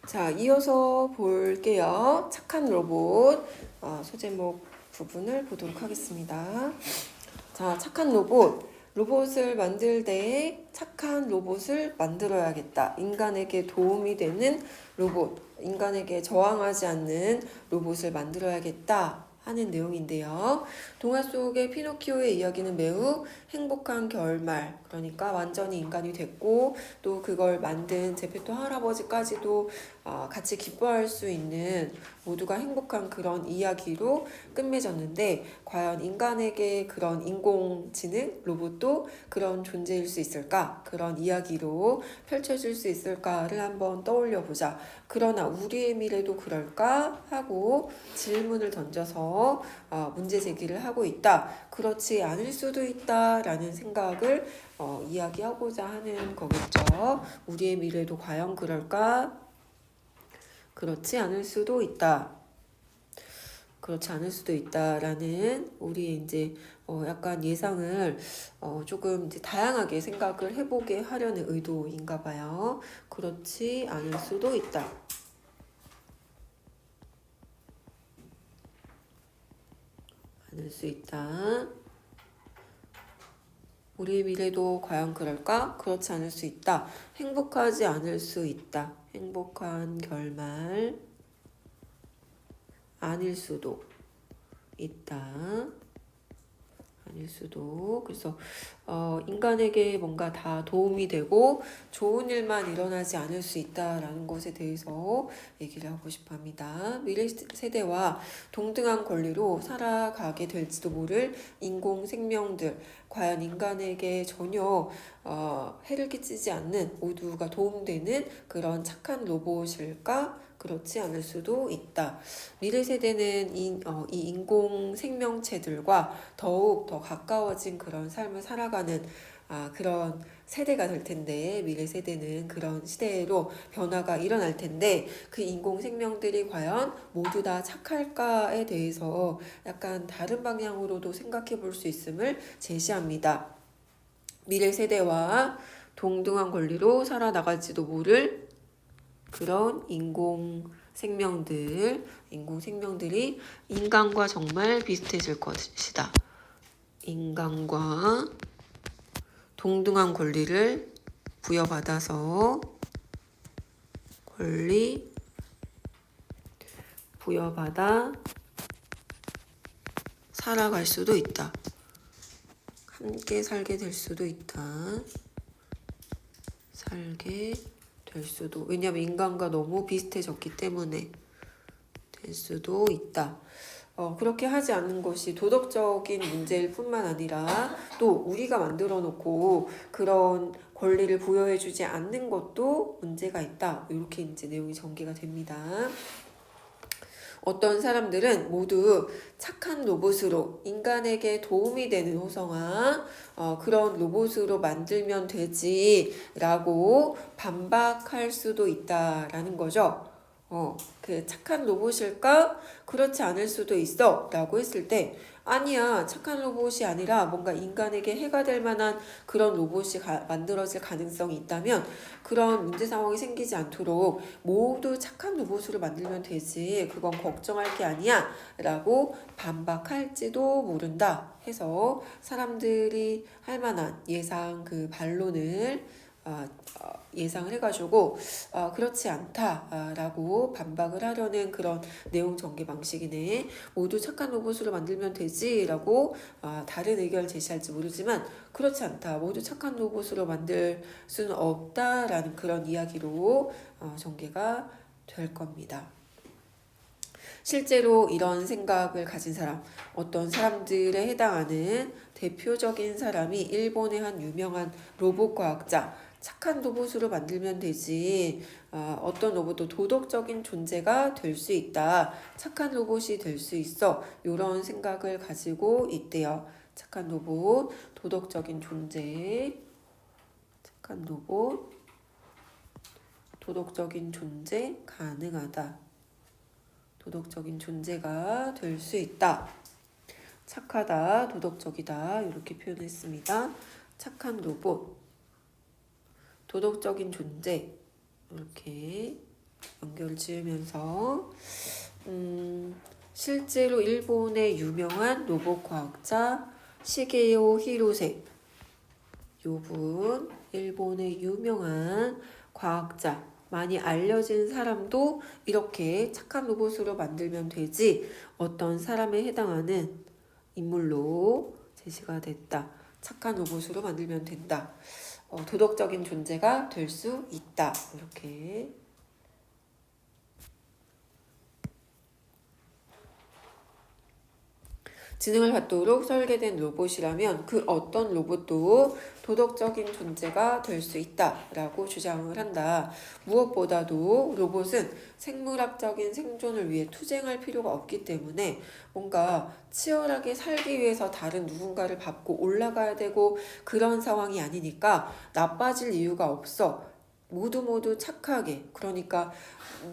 자, 이어서 볼게요. 착한 로봇 소제목 부분을 보도록 하겠습니다. 자, 착한 로봇. 로봇을 만들 때 착한 로봇을 만들어야겠다. 인간에게 도움이 되는 로봇, 인간에게 저항하지 않는 로봇을 만들어야겠다 하는 내용인데요. 동화 속의 피노키오의 이야기는 매우 행복한 결말, 그러니까 완전히 인간이 됐고 또 그걸 만든 제페토 할아버지까지도 같이 기뻐할 수 있는 모두가 행복한 그런 이야기로 끝맺었는데, 과연 인간에게 그런 인공지능 로봇도 그런 존재일 수 있을까? 그런 이야기로 펼쳐질 수 있을까를 한번 떠올려 보자. 그러나 우리의 미래도 그럴까? 하고 질문을 던져서 문제 제기를 하고 있다. 그렇지 않을 수도 있다 라는 생각을 이야기하고자 하는 거겠죠. 우리의 미래도 과연 그럴까? 그렇지 않을 수도 있다. 그렇지 않을 수도 있다라는 우리의 이제 약간 예상을 조금 이제 다양하게 생각을 해보게 하려는 의도인가 봐요. 그렇지 않을 수도 있다. 않을 수 있다. 우리의 미래도 과연 그럴까? 그렇지 않을 수 있다. 행복하지 않을 수 있다. 행복한 결말 아닐 수도 있다. 아닐 수도. 그래서 인간에게 뭔가 다 도움이 되고 좋은 일만 일어나지 않을 수 있다라는 것에 대해서 얘기를 하고 싶어 합니다. 미래 세대와 동등한 권리로 살아가게 될지도 모를 인공 생명들, 과연 인간에게 전혀 해를 끼치지 않는, 모두가 도움되는 그런 착한 로봇일까? 그렇지 않을 수도 있다. 미래 세대는 이 인공 생명체들과 더욱 더 가까워진 그런 삶을 살아가는 그런 세대가 될 텐데, 미래 세대는 그런 시대로 변화가 일어날 텐데, 그 인공 생명들이 과연 모두 다 착할까에 대해서 약간 다른 방향으로도 생각해 볼 수 있음을 제시합니다. 미래 세대와 동등한 권리로 살아나갈지도 모를 그런 인공 생명들이 인간과 정말 비슷해질 것이다. 인간과 동등한 권리를 부여받아서 부여받아 살아갈 수도 있다. 함께 살게 될 수도 있다. 왜냐하면 인간과 너무 비슷해졌기 때문에 될 수도 있다. 그렇게 하지 않는 것이 도덕적인 문제일 뿐만 아니라 또 우리가 만들어 놓고 그런 권리를 부여해 주지 않는 것도 문제가 있다. 이렇게 이제 내용이 전개가 됩니다. 어떤 사람들은 모두 착한 로봇으로 인간에게 도움이 되는 호성아, 그런 로봇으로 만들면 되지라고 반박할 수도 있다라는 거죠. 그 착한 로봇일까? 그렇지 않을 수도 있어 라고 했을 때, 아니야, 착한 로봇이 아니라 뭔가 인간에게 해가 될 만한 그런 로봇이 만들어질 가능성이 있다면 그런 문제 상황이 생기지 않도록 모두 착한 로봇으로 만들면 되지, 그건 걱정할 게 아니야 라고 반박할지도 모른다 해서 사람들이 할 만한 예상 그 반론을 예상을 해가지고 그렇지 않다라고 반박을 하려는 그런 내용 전개 방식이네. 모두 착한 로봇으로 만들면 되지라고 다른 의견을 제시할지 모르지만, 그렇지 않다, 모두 착한 로봇으로 만들 수는 없다라는 그런 이야기로 전개가 될 겁니다. 실제로 이런 생각을 가진 사람, 어떤 사람들에 해당하는 대표적인 사람이 일본의 한 유명한 로봇 과학자, 착한 로봇으로 만들면 되지, 어떤 로봇도 도덕적인 존재가 될 수 있다, 착한 로봇이 될 수 있어, 이런 생각을 가지고 있대요. 착한 로봇, 도덕적인 존재, 착한 로봇, 도덕적인 존재 가능하다. 도덕적인 존재가 될 수 있다. 착하다, 도덕적이다, 이렇게 표현했습니다. 착한 로봇, 도덕적인 존재, 이렇게 연결 지으면서 실제로 일본의 유명한 로봇 과학자 시게오 히로세 요분 일본의 유명한 과학자 많이 알려진 사람도 이렇게 착한 로봇으로 만들면 되지 어떤 사람에 해당하는 인물로 제시가 됐다. 착한 로봇으로 만들면 된다. 도덕적인 존재가 될 수 있다. 이렇게 지능을 갖도록 설계된 로봇이라면 그 어떤 로봇도 도덕적인 존재가 될 수 있다라고 주장을 한다. 무엇보다도 로봇은 생물학적인 생존을 위해 투쟁할 필요가 없기 때문에 뭔가 치열하게 살기 위해서 다른 누군가를 밟고 올라가야 되고 그런 상황이 아니니까 나빠질 이유가 없어. 모두 착하게, 그러니까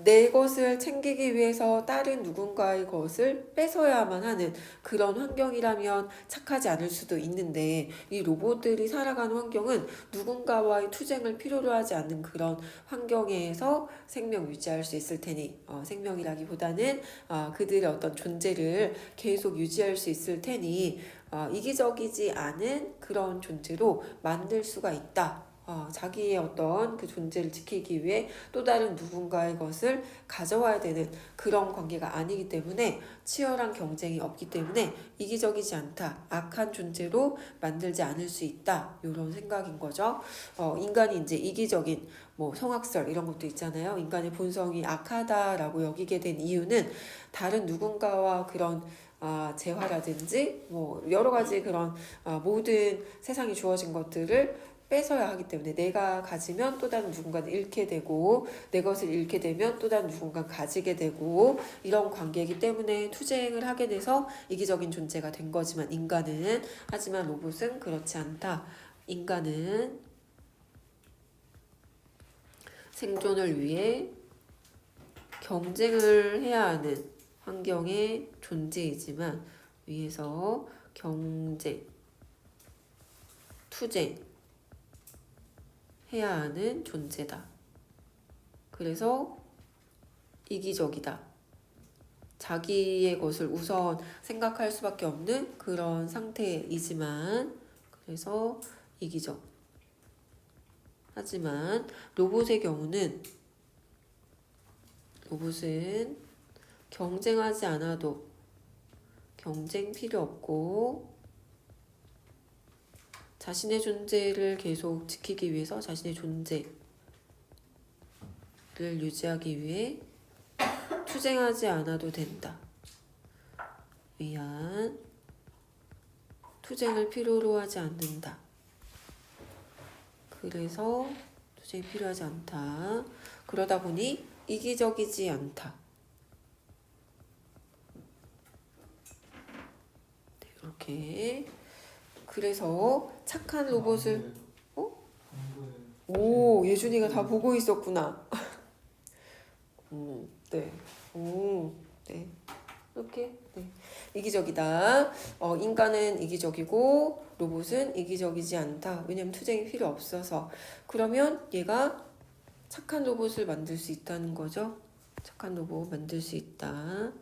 내 것을 챙기기 위해서 다른 누군가의 것을 뺏어야만 하는 그런 환경이라면 착하지 않을 수도 있는데 이 로봇들이 살아가는 환경은 누군가와의 투쟁을 필요로 하지 않는 그런 환경에서 생명 유지할 수 있을 테니 생명이라기보다는 그들의 어떤 존재를 계속 유지할 수 있을 테니 이기적이지 않은 그런 존재로 만들 수가 있다. 자기의 어떤 그 존재를 지키기 위해 또 다른 누군가의 것을 가져와야 되는 그런 관계가 아니기 때문에 치열한 경쟁이 없기 때문에 이기적이지 않다. 악한 존재로 만들지 않을 수 있다. 이런 생각인 거죠. 인간이 이제 이기적인 성악설 이런 것도 있잖아요. 인간의 본성이 악하다라고 여기게 된 이유는 다른 누군가와 그런 재화라든지 여러 가지 그런 모든 세상에 주어진 것들을 뺏어야 하기 때문에 내가 가지면 또 다른 누군가는 잃게 되고 내 것을 잃게 되면 또 다른 누군가는 가지게 되고 이런 관계이기 때문에 투쟁을 하게 돼서 이기적인 존재가 된 거지만 하지만 로봇은 그렇지 않다. 인간은 생존을 위해 경쟁을 해야 하는 환경의 존재이지만 위에서 경쟁, 투쟁 해야 하는 존재다. 그래서 이기적이다. 자기의 것을 우선 생각할 수밖에 없는 그런 상태이지만 그래서 이기적. 하지만 로봇은 경쟁하지 않아도 경쟁 필요 없고 자신의 존재를 계속 지키기 위해서 자신의 존재를 유지하기 위해 투쟁하지 않아도 된다. 위한 투쟁을 필요로 하지 않는다. 그래서 투쟁이 필요하지 않다. 그러다 보니 이기적이지 않다. 이렇게 그래서 착한 로봇을 오, 예준이가 다 보고 있었구나. 네. 네. 이렇게. 네. 이기적이다. 인간은 이기적이고 로봇은 이기적이지 않다. 왜냐면 투쟁이 필요 없어서. 그러면 얘가 착한 로봇을 만들 수 있다는 거죠. 착한 로봇 만들 수 있다.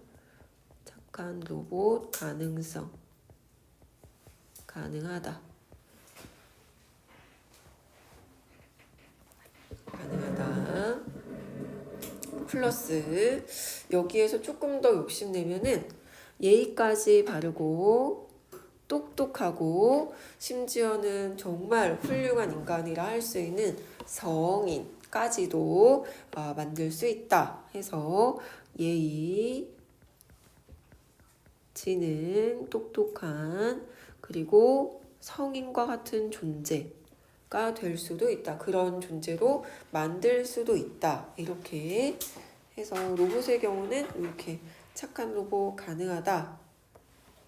착한 로봇 가능성. 가능하다. 플러스 여기에서 조금 더 욕심내면은 예의까지 바르고 똑똑하고 심지어는 정말 훌륭한 인간이라 할 수 있는 성인까지도 만들 수 있다 해서 예의, 지능, 똑똑한 그리고 성인과 같은 존재가 될 수도 있다. 그런 존재로 만들 수도 있다. 이렇게 해서 로봇의 경우는 이렇게 착한 로봇 가능하다.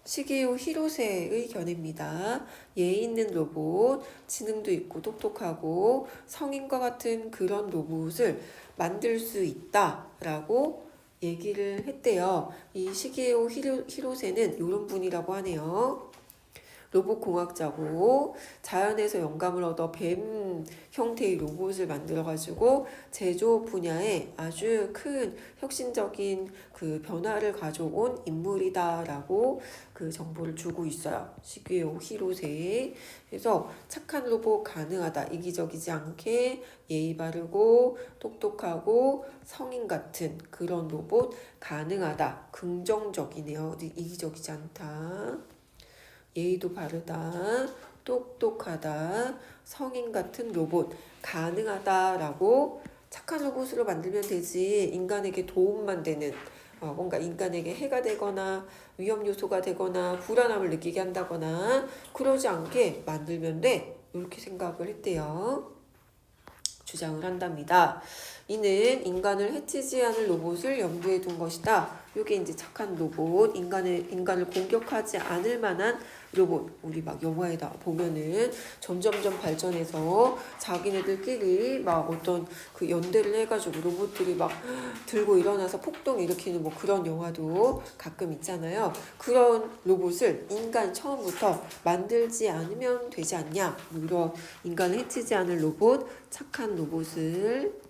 시게오 히로세의 견해입니다. 예의 있는 로봇, 지능도 있고 똑똑하고 성인과 같은 그런 로봇을 만들 수 있다라고 얘기를 했대요. 이 시게오 히로세는 이런 분이라고 하네요. 로봇공학자고 자연에서 영감을 얻어 뱀 형태의 로봇을 만들어가지고 제조 분야에 아주 큰 혁신적인 그 변화를 가져온 인물이다라고 그 정보를 주고 있어요. 시규오 히로세. 그래서 착한 로봇 가능하다. 이기적이지 않게 예의 바르고 똑똑하고 성인 같은 그런 로봇 가능하다. 긍정적이네요. 이기적이지 않다. 예의도 바르다. 똑똑하다. 성인 같은 로봇 가능하다라고 착한 로봇으로 만들면 되지. 인간에게 도움만 되는 뭔가 인간에게 해가 되거나 위험 요소가 되거나 불안함을 느끼게 한다거나 그러지 않게 만들면 돼. 이렇게 생각을 했대요. 주장을 한답니다. 이는 인간을 해치지 않을 로봇을 염두에 둔 것이다. 이게 이제 착한 로봇, 인간을 공격하지 않을 만한 로봇. 우리 막 영화에다 보면은 점점점 발전해서 자기네들끼리 막 어떤 그 연대를 해가지고 로봇들이 막 들고 일어나서 폭동 일으키는 뭐 그런 영화도 가끔 있잖아요. 그런 로봇을 인간 처음부터 만들지 않으면 되지 않냐. 뭐 이런 인간을 해치지 않을 로봇, 착한 로봇을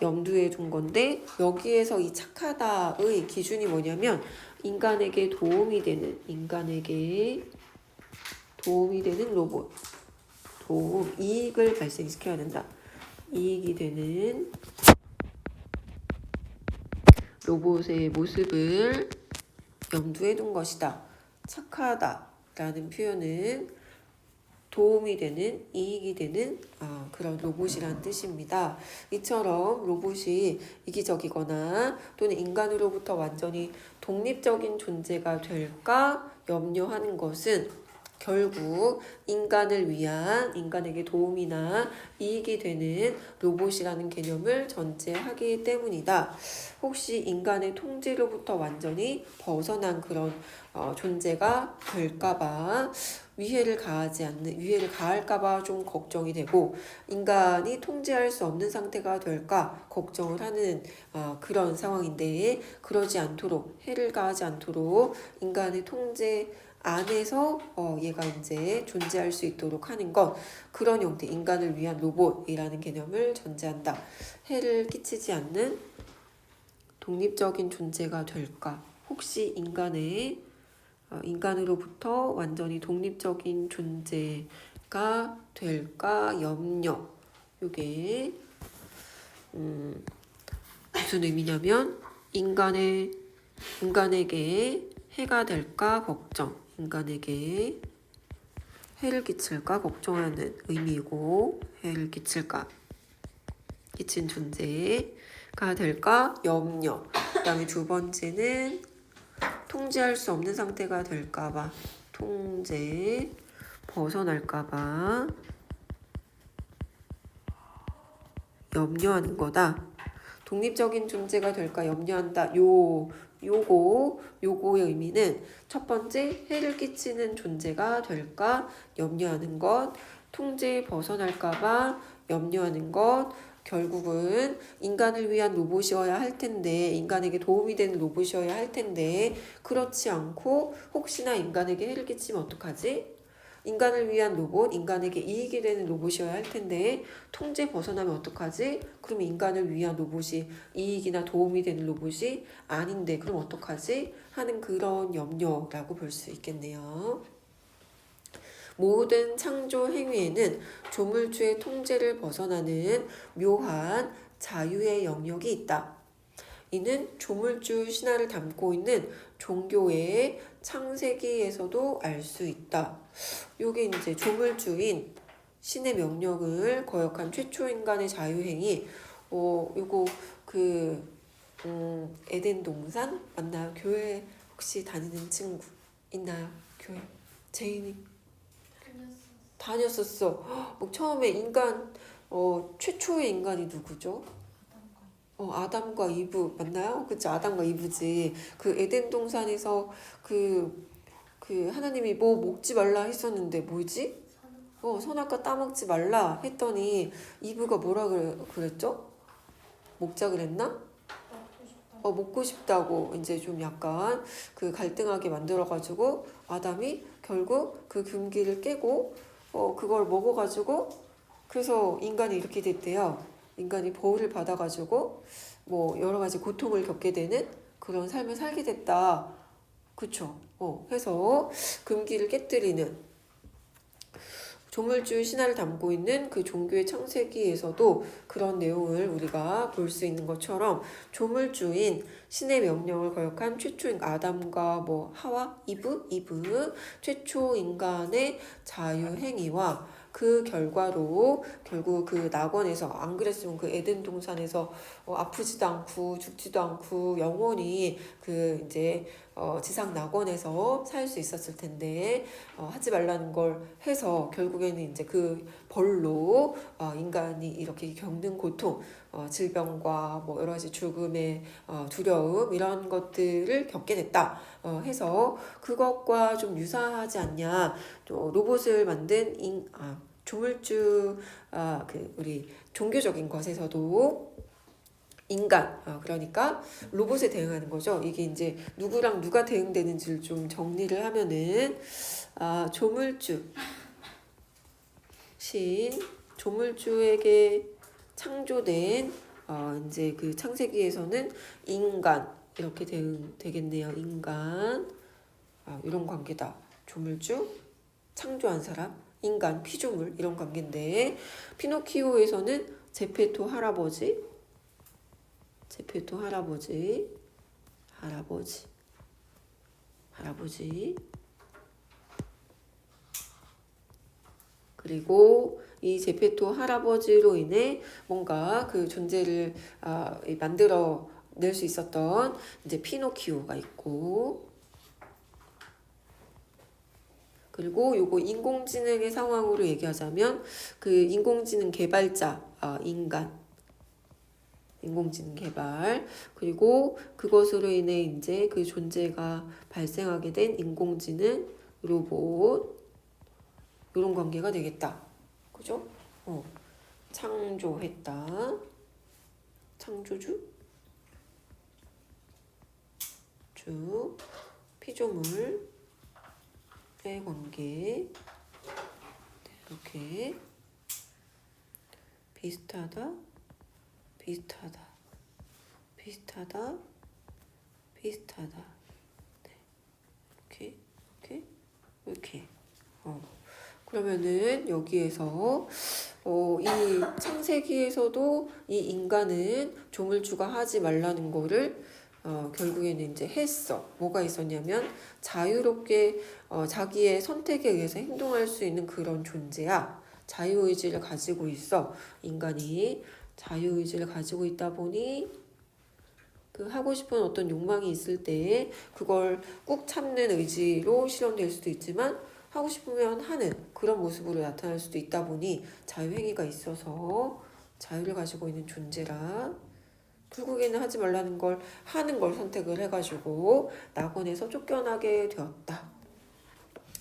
염두에 둔 건데 여기에서 이 착하다의 기준이 뭐냐면 인간에게 도움이 되는 로봇 이익을 발생시켜야 된다. 이익이 되는 로봇의 모습을 염두에 둔 것이다. 착하다라는 표현은 도움이 되는, 이익이 되는 그런 로봇이라는 뜻입니다. 이처럼 로봇이 이기적이거나 또는 인간으로부터 완전히 독립적인 존재가 될까 염려하는 것은 결국 인간을 위한 인간에게 도움이나 이익이 되는 로봇이라는 개념을 전제하기 때문이다. 혹시 인간의 통제로부터 완전히 벗어난 그런 존재가 될까봐 위해를 가할까봐 좀 걱정이 되고 인간이 통제할 수 없는 상태가 될까 걱정을 하는 그런 상황인데 그러지 않도록 해를 가하지 않도록 인간의 통제 안에서 얘가 이제 존재할 수 있도록 하는 것 그런 형태 인간을 위한 로봇이라는 개념을 전제한다. 해를 끼치지 않는 독립적인 존재가 될까? 혹시 인간으로부터 완전히 독립적인 존재가 될까 염려. 이게 무슨 의미냐면 인간에게 해가 될까 걱정. 인간에게 해를 끼칠까 걱정하는 의미이고 해를 끼친 존재가 될까 염려. 그 다음에 두 번째는 통제할 수 없는 상태가 될까봐 통제 벗어날까봐 염려하는 거다. 독립적인 존재가 될까 염려한다. 요거의 의미는 첫 번째 해를 끼치는 존재가 될까 염려하는 것, 통제에 벗어날까봐 염려하는 것, 결국은 인간을 위한 로봇이어야 할 텐데 인간에게 도움이 되는 로봇이어야 할 텐데 그렇지 않고 혹시나 인간에게 해를 끼치면 어떡하지? 인간을 위한 로봇, 인간에게 이익이 되는 로봇이어야 할 텐데 통제 벗어나면 어떡하지? 그럼 인간을 위한 로봇이 이익이나 도움이 되는 로봇이 아닌데 그럼 어떡하지? 하는 그런 염려라고 볼 수 있겠네요. 모든 창조 행위에는 조물주의 통제를 벗어나는 묘한 자유의 영역이 있다. 이는 조물주 신화를 담고 있는 종교의 창세기에서도 알 수 있다. 요게 이제 조물주인 신의 명령을 거역한 최초 인간의 자유행위. 요거 에덴 동산 맞나요? 교회 혹시 다니는 친구 있나요? 교회 제인이 다녔었어. 처음에 인간 최초의 인간이 누구죠? 아담과 이브 맞나요? 그치 아담과 이브지. 그 에덴 동산에서 그 하나님이 뭐 먹지 말라 했었는데 뭐지? 선악과 따먹지 말라 했더니 이브가 뭐라 그랬죠? 먹자 그랬나? 먹고 싶다고 이제 좀 약간 그 갈등하게 만들어가지고 아담이 결국 그 금기를 깨고 그걸 먹어가지고 그래서 인간이 이렇게 됐대요. 인간이 벌을 받아가지고 뭐 여러 가지 고통을 겪게 되는 그런 삶을 살게 됐다. 그쵸? 해서 금기를 깨뜨리는 조물주 신화를 담고 있는 그 종교의 창세기에서도 그런 내용을 우리가 볼 수 있는 것처럼 조물주인 신의 명령을 거역한 최초 아담과 뭐 하와 이브 최초 인간의 자유행위와 그 결과로 결국 그 낙원에서 안 그랬으면 그 에덴 동산에서 아프지도 않고 죽지도 않고 영원히 그 이제 지상 낙원에서 살 수 있었을 텐데 하지 말라는 걸 해서 결국에는 이제 그 벌로 인간이 이렇게 겪는 고통, 질병과 뭐 여러 가지 죽음의 두려움 이런 것들을 겪게 됐다. 해서 그것과 좀 유사하지 않냐. 또 로봇을 만든 조물주 그 우리 종교적인 것에서도 인간, 그러니까 로봇에 대응하는 거죠. 이게 이제 누구랑 누가 대응되는지를 좀 정리를 하면은 조물주 조물주에게 창조된 이제 그 창세기에서는 인간 이렇게 되겠네요. 인간 이런 관계다. 조물주 창조한 사람 인간 피조물 이런 관계인데 피노키오에서는 제페토 할아버지 그리고 이 제페토 할아버지로 인해 뭔가 그 존재를 만들어 낼 수 있었던 이제 피노키오가 있고 그리고 요거 인공지능의 상황으로 얘기하자면 그 인공지능 개발자 인공지능 개발 그리고 그것으로 인해 이제 그 존재가 발생하게 된 인공지능 로봇 이런 관계가 되겠다. 그죠? 창조했다. 창조주 피조물의 관계 이렇게 비슷하다. 네. 이렇게. 그러면은 여기에서 이 창세기에서도 이 인간은 조물주가 하지 말라는 거를 결국에는 이제 했어. 뭐가 있었냐면 자유롭게 자기의 선택에 의해서 행동할 수 있는 그런 존재야. 자유의지를 가지고 있어. 인간이 자유의지를 가지고 있다 보니 그 하고 싶은 어떤 욕망이 있을 때 그걸 꾹 참는 의지로 실현될 수도 있지만 하고 싶으면 하는 그런 모습으로 나타날 수도 있다 보니 자유행위가 있어서 자유를 가지고 있는 존재라 결국에는 하지 말라는 걸 하는 걸 선택을 해가지고 낙원에서 쫓겨나게 되었다.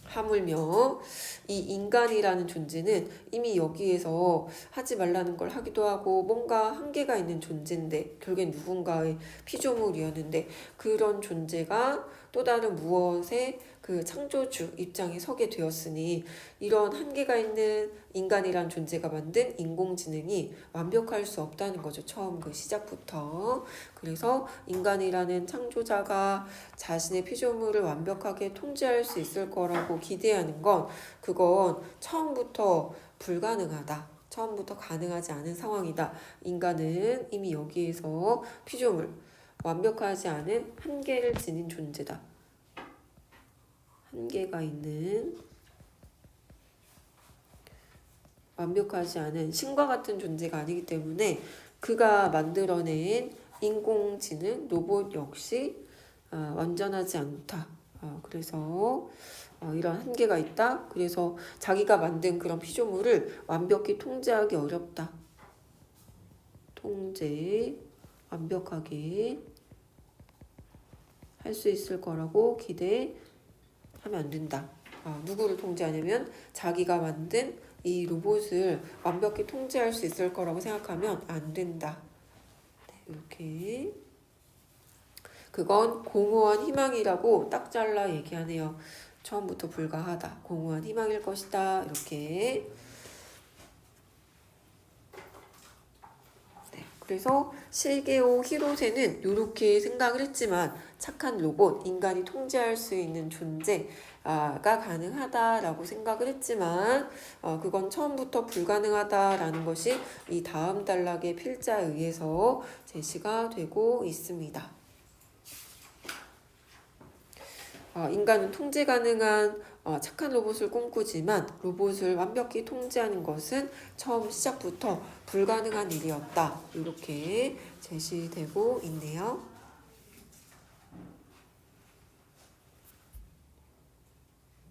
하물며 이 인간이라는 존재는 이미 여기에서 하지 말라는 걸 하기도 하고 뭔가 한계가 있는 존재인데 결국엔 누군가의 피조물이었는데 그런 존재가 또 다른 무엇의 그 창조주 입장에 서게 되었으니 이런 한계가 있는 인간이란 존재가 만든 인공지능이 완벽할 수 없다는 거죠. 처음 그 시작부터. 그래서 인간이라는 창조자가 자신의 피조물을 완벽하게 통제할 수 있을 거라고 기대하는 건 그건 처음부터 불가능하다. 처음부터 가능하지 않은 상황이다. 인간은 이미 여기에서 피조물, 완벽하지 않은 한계를 지닌 존재다. 한계가 있는 완벽하지 않은 신과 같은 존재가 아니기 때문에 그가 만들어낸 인공지능 로봇 역시 완전하지 않다. 그래서 이런 한계가 있다. 그래서 자기가 만든 그런 피조물을 완벽히 통제하기 어렵다. 완벽하게 할 수 있을 거라고 기대하면 안 된다. 누구를 통제하냐면 자기가 만든 이 로봇을 완벽히 통제할 수 있을 거라고 생각하면 안 된다. 네, 이렇게 그건 공허한 희망이라고 딱 잘라 얘기하네요. 처음부터 불가하다. 공허한 희망일 것이다. 이렇게. 네, 그래서 실게오 히로세는 이렇게 생각을 했지만 착한 로봇, 인간이 통제할 수 있는 존재가 가능하다라고 생각을 했지만 그건 처음부터 불가능하다라는 것이 이 다음 단락의 필자에 의해서 제시가 되고 있습니다. 인간은 통제 가능한 착한 로봇을 꿈꾸지만 로봇을 완벽히 통제하는 것은 처음 시작부터 불가능한 일이었다. 이렇게 제시되고 있네요.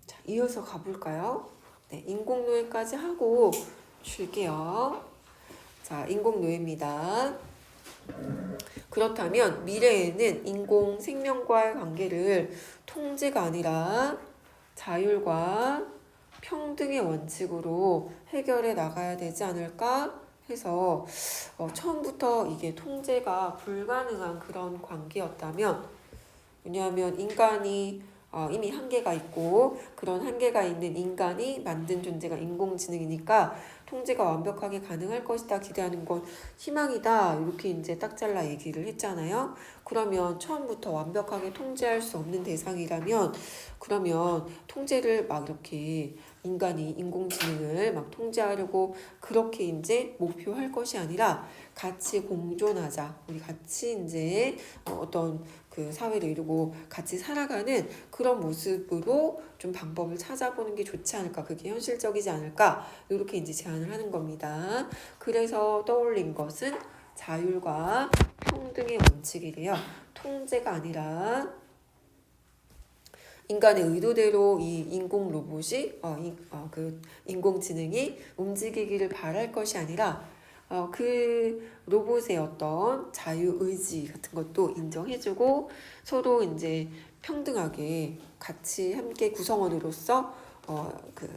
자, 이어서 가볼까요? 네, 인공노예까지 하고 쉴게요. 자, 인공노예입니다. 그렇다면 미래에는 인공 생명과의 관계를 통제가 아니라 자율과 평등의 원칙으로 해결해 나가야 되지 않을까 해서 처음부터 이게 통제가 불가능한 그런 관계였다면, 왜냐하면 인간이 이미 한계가 있고 그런 한계가 있는 인간이 만든 존재가 인공지능이니까 통제가 완벽하게 가능할 것이다 기대하는 건 희망이다 이렇게 이제 딱 잘라 얘기를 했잖아요. 그러면 처음부터 완벽하게 통제할 수 없는 대상이라면 그러면 통제를 막 이렇게 인간이 인공지능을 막 통제하려고 그렇게 이제 목표할 것이 아니라 같이 공존하자. 우리 같이 이제 어떤 그 사회를 이루고 같이 살아가는 그런 모습으로 좀 방법을 찾아보는 게 좋지 않을까, 그게 현실적이지 않을까 이렇게 이제 제안을 하는 겁니다. 그래서 떠올린 것은 자율과 평등의 원칙이래요. 통제가 아니라 인간의 의도대로 이 인공 로봇이 그 인공지능이 움직이기를 바랄 것이 아니라 그 로봇의 어떤 자유의지 같은 것도 인정해주고 서로 이제 평등하게 같이 함께 구성원으로서 그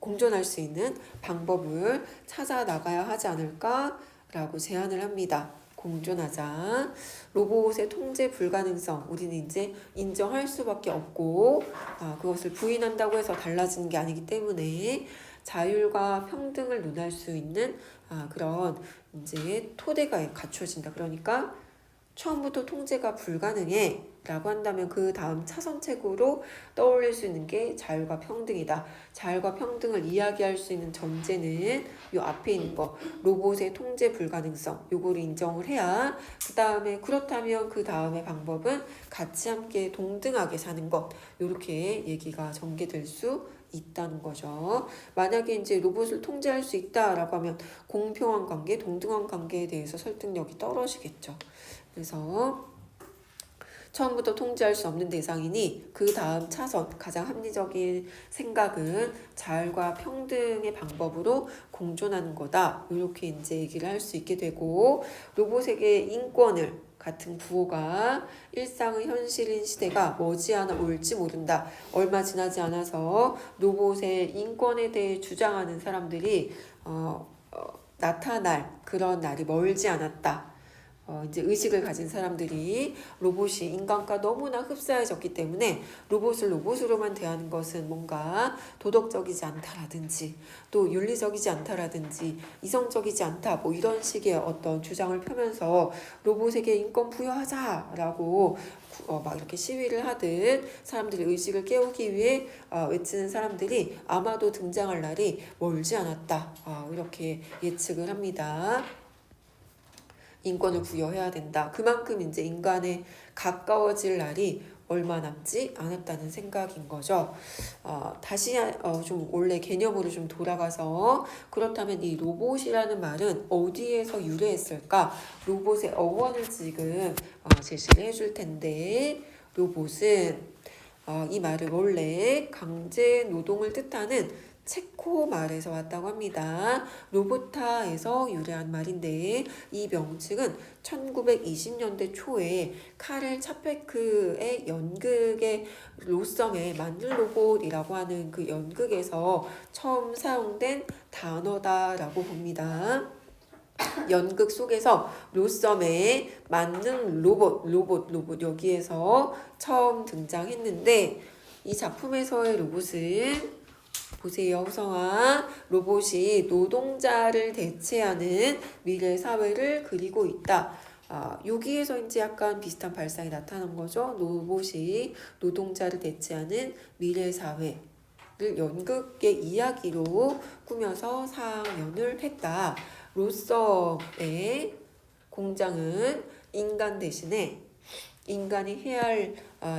공존할 수 있는 방법을 찾아 나가야 하지 않을까라고 제안을 합니다. 공존하자. 로봇의 통제 불가능성 우리는 이제 인정할 수밖에 없고 그것을 부인한다고 해서 달라지는 게 아니기 때문에 자율과 평등을 논할 수 있는 그런 이제 토대가 갖춰진다. 그러니까 처음부터 통제가 불가능해 라고 한다면 그 다음 차선책으로 떠올릴 수 있는 게 자율과 평등이다. 자율과 평등을 이야기할 수 있는 전제는 요 앞에 있는 거 로봇의 통제 불가능성 요거를 인정을 해야 그 다음에 그렇다면 그 다음의 방법은 같이 함께 동등하게 사는 것 요렇게 얘기가 전개될 수 있다는 거죠. 만약에 이제 로봇을 통제할 수 있다라고 하면 공평한 관계, 동등한 관계에 대해서 설득력이 떨어지겠죠. 그래서 처음부터 통제할 수 없는 대상이니 그 다음 차선 가장 합리적인 생각은 자율과 평등의 방법으로 공존하는 거다. 이렇게 이제 얘기를 할 수 있게 되고 로봇에게 인권을 같은 구호가 일상의 현실인 시대가 머지않아 올지 모른다. 얼마 지나지 않아서 로봇의 인권에 대해 주장하는 사람들이 나타날 그런 날이 멀지 않았다. 이제 의식을 가진 사람들이 로봇이 인간과 너무나 흡사해졌기 때문에 로봇을 로봇으로만 대하는 것은 뭔가 도덕적이지 않다라든지 또 윤리적이지 않다라든지 이성적이지 않다 뭐 이런 식의 어떤 주장을 펴면서 로봇에게 인권 부여하자라고 막 이렇게 시위를 하듯 사람들의 의식을 깨우기 위해 외치는 사람들이 아마도 등장할 날이 멀지 않았다. 이렇게 예측을 합니다. 인권을 부여해야 된다. 그만큼 이제 인간에 가까워질 날이 얼마 남지 않았다는 생각인 거죠. 다시 좀 원래 개념으로 좀 돌아가서 그렇다면 이 로봇이라는 말은 어디에서 유래했을까? 로봇의 어원을 지금 제시를 해줄 텐데 로봇은 이 말은 원래 강제 노동을 뜻하는 체코 말에서 왔다고 합니다. 로보타에서 유래한 말인데 이 명칭은 1920년대 초에 카렐 차페크의 연극의 로썸의 만들 로봇이라고 하는 그 연극에서 처음 사용된 단어다라고 봅니다. 연극 속에서 로썸의 만능 로봇 여기에서 처음 등장했는데 이 작품에서의 로봇은 보세요. 호성아, 로봇이 노동자를 대체하는 미래 사회를 그리고 있다. 여기에서 이제 약간 비슷한 발상이 나타난 거죠. 로봇이 노동자를 대체하는 미래 사회를 연극의 이야기로 꾸며서 상연을 했다. 로썸의 공장은 인간 대신에 인간이 해야 할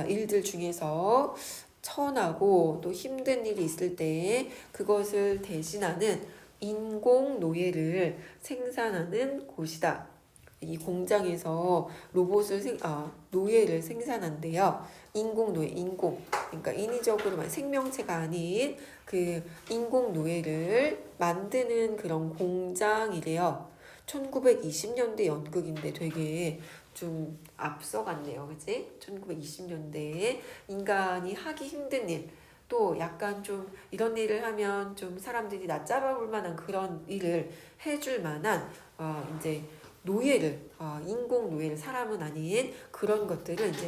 일들 중에서 천하고 또 힘든 일이 있을 때 그것을 대신하는 인공 노예를 생산하는 곳이다. 이 공장에서 노예를 생산한대요. 인공 노예, 그러니까 인위적으로만 생명체가 아닌 그 인공 노예를 만드는 그런 공장이래요. 1920년대 연극인데 되게 좀 앞서갔네요. 그치? 1920년대에 인간이 하기 힘든 일, 또 약간 좀 이런 일을 하면 좀 사람들이 낯잡아볼 만한 그런 일을 해줄 만한 이제 인공 노예를 사람은 아닌 그런 것들을 이제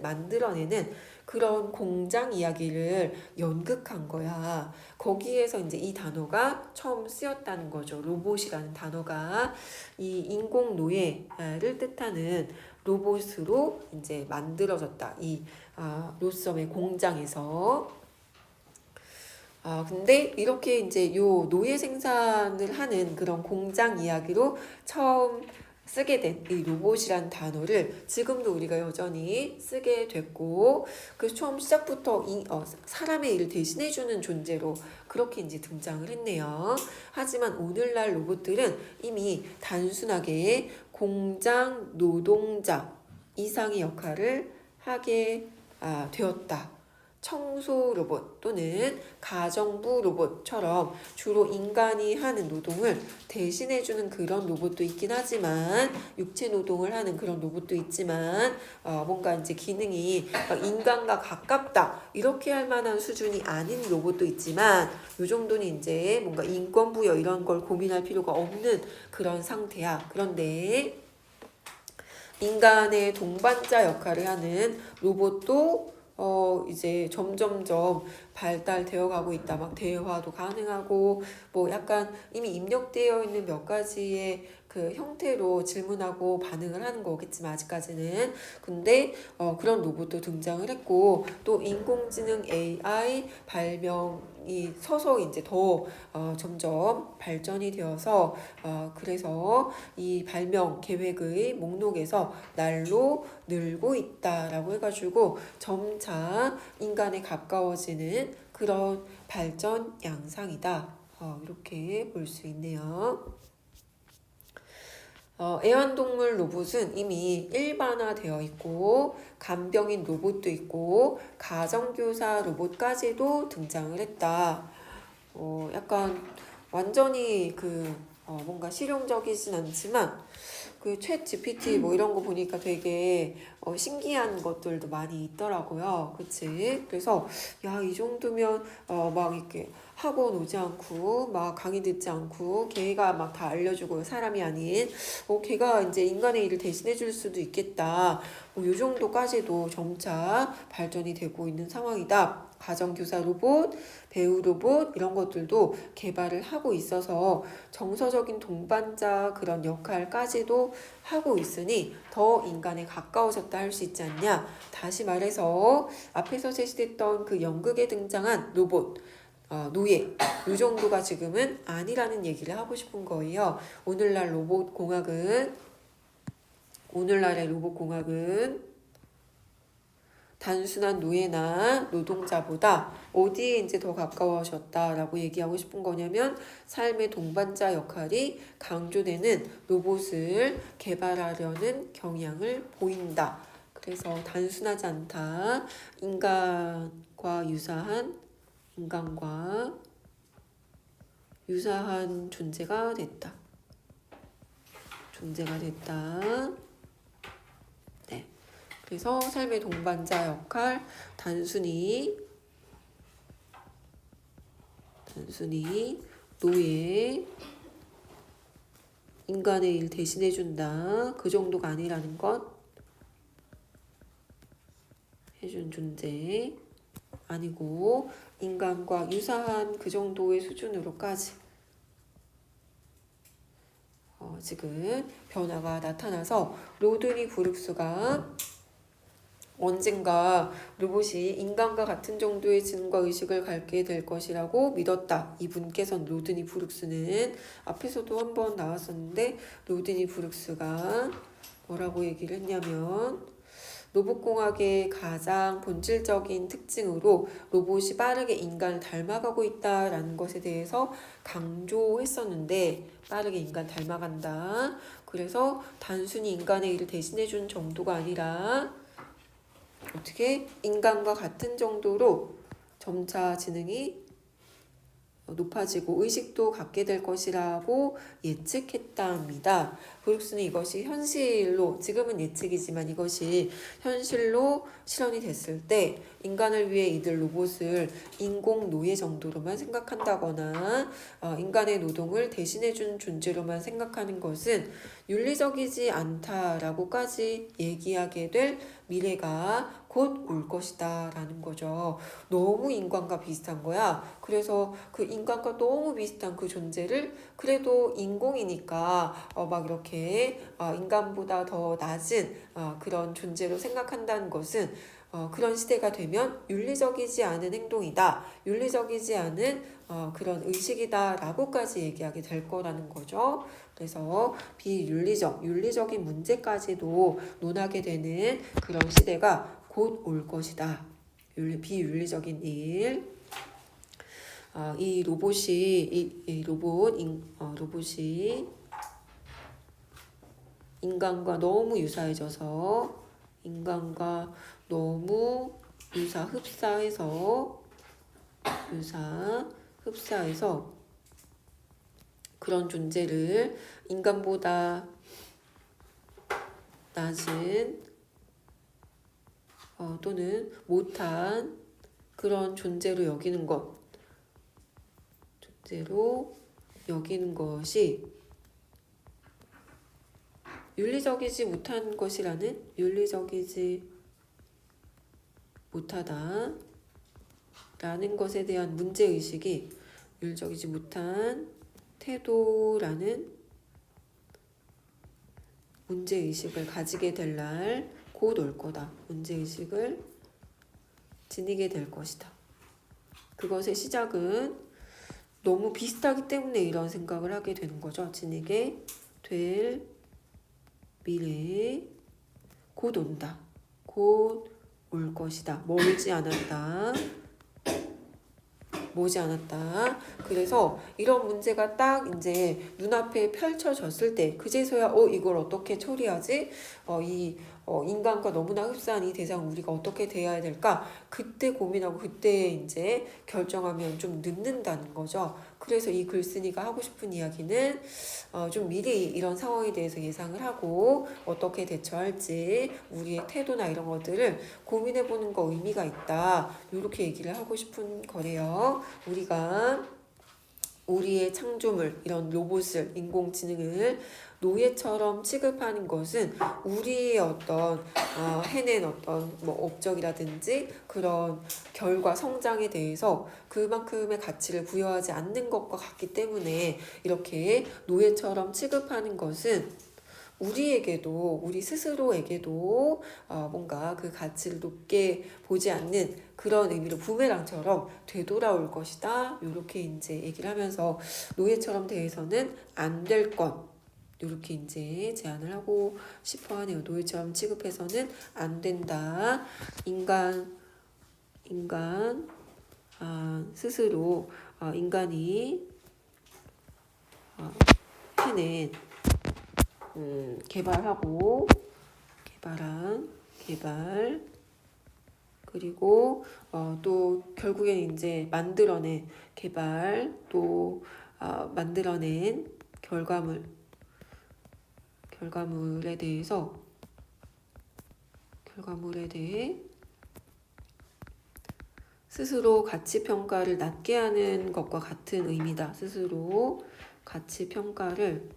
만들어내는 그런 공장 이야기를 연극한 거야. 거기에서 이제 이 단어가 처음 쓰였다는 거죠. 로봇이라는 단어가 이 인공 노예를 뜻하는 로봇으로 이제 만들어졌다. 이 로썸의 공장에서. 근데 이렇게 이제 요 노예 생산을 하는 그런 공장 이야기로 처음 쓰게 된 이 로봇이란 단어를 지금도 우리가 여전히 쓰게 됐고, 그 처음 시작부터 사람의 일을 대신해주는 존재로 그렇게 이제 등장을 했네요. 하지만 오늘날 로봇들은 이미 단순하게 공장 노동자 이상의 역할을 하게 되었다. 청소 로봇 또는 가정부 로봇처럼 주로 인간이 하는 노동을 대신해주는 그런 로봇도 있긴 하지만, 육체 노동을 하는 그런 로봇도 있지만, 뭔가 이제 기능이 인간과 가깝다 이렇게 할 만한 수준이 아닌 로봇도 있지만, 요 정도는 이제 뭔가 인권 부여 이런 걸 고민할 필요가 없는 그런 상태야. 그런데 인간의 동반자 역할을 하는 로봇도 이제 점점점 발달되어 가고 있다. 막 대화도 가능하고, 뭐 약간 이미 입력되어 있는 몇 가지의 그 형태로 질문하고 반응을 하는 거겠지만, 아직까지는. 근데 그런 로봇도 등장을 했고, 또 인공지능 AI 발명이 서서히 이제 더 점점 발전이 되어서 그래서 이 발명 계획의 목록에서 날로 늘고 있다라고 해가지고 점차 인간에 가까워지는 그런 발전 양상이다. 이렇게 볼 수 있네요. 애완동물 로봇은 이미 일반화되어 있고, 간병인 로봇도 있고, 가정교사 로봇까지도 등장을 했다. 약간 완전히 뭔가 실용적이진 않지만, 그 챗 GPT 뭐 이런 거 보니까 되게 신기한 것들도 많이 있더라고요. 그치? 그래서 이 정도면 막 이렇게 학원 오지 않고 막 강의 듣지 않고 걔가 막 다 알려주고 사람이 아닌 걔가 이제 인간의 일을 대신해 줄 수도 있겠다. 요 정도까지도 점차 발전이 되고 있는 상황이다. 가정교사 로봇, 배우 로봇 이런 것들도 개발을 하고 있어서 정서적인 동반자 그런 역할까지도 하고 있으니 더 인간에 가까워졌다 할 수 있지 않냐. 다시 말해서 앞에서 제시됐던 그 연극에 등장한 로봇, 노예 이 정도가 지금은 아니라는 얘기를 하고 싶은 거예요. 오늘날의 로봇 공학은 단순한 노예나 노동자보다 어디에 이제 더 가까워졌다라고 얘기하고 싶은 거냐면, 삶의 동반자 역할이 강조되는 로봇을 개발하려는 경향을 보인다. 그래서 단순하지 않다. 인간과 유사한 존재가 됐다. 네. 그래서 삶의 동반자 역할, 단순히 노예, 인간의 일 대신해준다. 그 정도가 아니라는 것. 해준 존재 아니고 인간과 유사한 그 정도의 수준으로까지 지금 변화가 나타나서 로드니 브룩스가 언젠가 로봇이 인간과 같은 정도의 지능과 의식을 갖게 될 것이라고 믿었다. 이분께서는 로드니 브룩스는 앞에서도 한번 나왔었는데 로드니 브룩스가 뭐라고 얘기를 했냐면 로봇공학의 가장 본질적인 특징으로 로봇이 빠르게 인간을 닮아가고 있다라는 것에 대해서 강조했었는데 빠르게 인간 닮아간다. 그래서 단순히 인간의 일을 대신해주는 정도가 아니라 어떻게 인간과 같은 정도로 점차 지능이 높아지고 의식도 갖게 될 것이라고 예측했답니다. 브룩스는 이것이 현실로, 지금은 예측이지만 이것이 현실로 실현이 됐을 때 인간을 위해 이들 로봇을 인공 노예 정도로만 생각한다거나 인간의 노동을 대신해준 존재로만 생각하는 것은 윤리적이지 않다라고까지 얘기하게 될 미래가 곧 올 것이다 라는 거죠. 너무 인간과 비슷한 거야. 그래서 그 인간과 너무 비슷한 그 존재를 그래도 인공이니까 막 이렇게 인간보다 더 낮은 그런 존재로 생각한다는 것은 그런 시대가 되면 윤리적이지 않은 행동이다. 윤리적이지 않은 그런 의식이다 라고까지 얘기하게 될 거라는 거죠. 그래서 윤리적인 문제까지도 논하게 되는 그런 시대가 곧 올 것이다. 비윤리적인 일. 이 로봇이 로봇이 인간과 너무 유사해져서 인간과 너무 흡사해서 그런 존재를 인간보다 낮은 또는 못한 그런 존재로 여기는 것이 윤리적이지 못하다라는 것에 대한 문제의식이 윤리적이지 못한 태도라는 문제의식을 가지게 될 날 곧 올 거다. 문제의식을 지니게 될 것이다. 그것의 시작은 너무 비슷하기 때문에 이런 생각을 하게 되는 거죠. 지니게 될 미래 곧 온다. 곧 올 것이다. 머지 않았다. 그래서 이런 문제가 딱 이제 눈앞에 펼쳐졌을 때 그제서야 이걸 어떻게 처리하지? 인간과 너무나 흡사한 이 대상 우리가 어떻게 대해야 될까? 그때 고민하고 그때 이제 결정하면 좀 늦는다는 거죠. 그래서 이 글쓴이가 하고 싶은 이야기는 좀 미리 이런 상황에 대해서 예상을 하고 어떻게 대처할지 우리의 태도나 이런 것들을 고민해보는 거 의미가 있다. 이렇게 얘기를 하고 싶은 거래요. 우리가 우리의 창조물, 이런 로봇을, 인공지능을 노예처럼 취급하는 것은 우리의 어떤 해낸 어떤 업적이라든지 그런 결과 성장에 대해서 그만큼의 가치를 부여하지 않는 것과 같기 때문에 이렇게 노예처럼 취급하는 것은 우리 스스로에게도 뭔가 그 가치를 높게 보지 않는 그런 의미로 부메랑처럼 되돌아올 것이다. 이렇게 이제 얘기를 하면서 노예처럼 대해서는 안 될 것. 이렇게 이제 제안을 하고 싶어 하네요. 노예처럼 취급해서는 안 된다. 인간 스스로 인간이 해낸 개발 그리고 또 결국엔 이제 만들어낸 결과물에 대해 스스로 가치 평가를 낮게 하는 것과 같은 의미다. 스스로 가치 평가를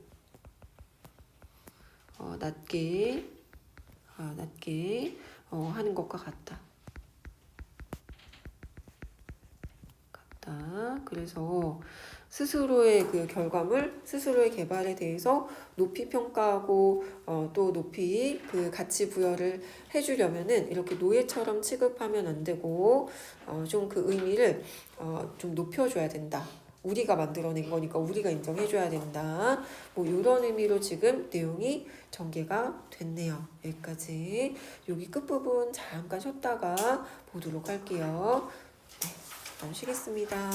낮게 하는 것과 같다. 그래서 스스로의 그 결과물, 스스로의 개발에 대해서 높이 평가하고 또 높이 그 가치 부여를 해주려면은 이렇게 노예처럼 취급하면 안 되고 좀 그 의미를 좀 높여줘야 된다. 우리가 만들어낸 거니까 우리가 인정해줘야 된다. 뭐 이런 의미로 지금 내용이 전개가 됐네요. 여기까지. 여기 끝부분 잠깐 쉬었다가 보도록 할게요. 네, 그럼 쉬겠습니다.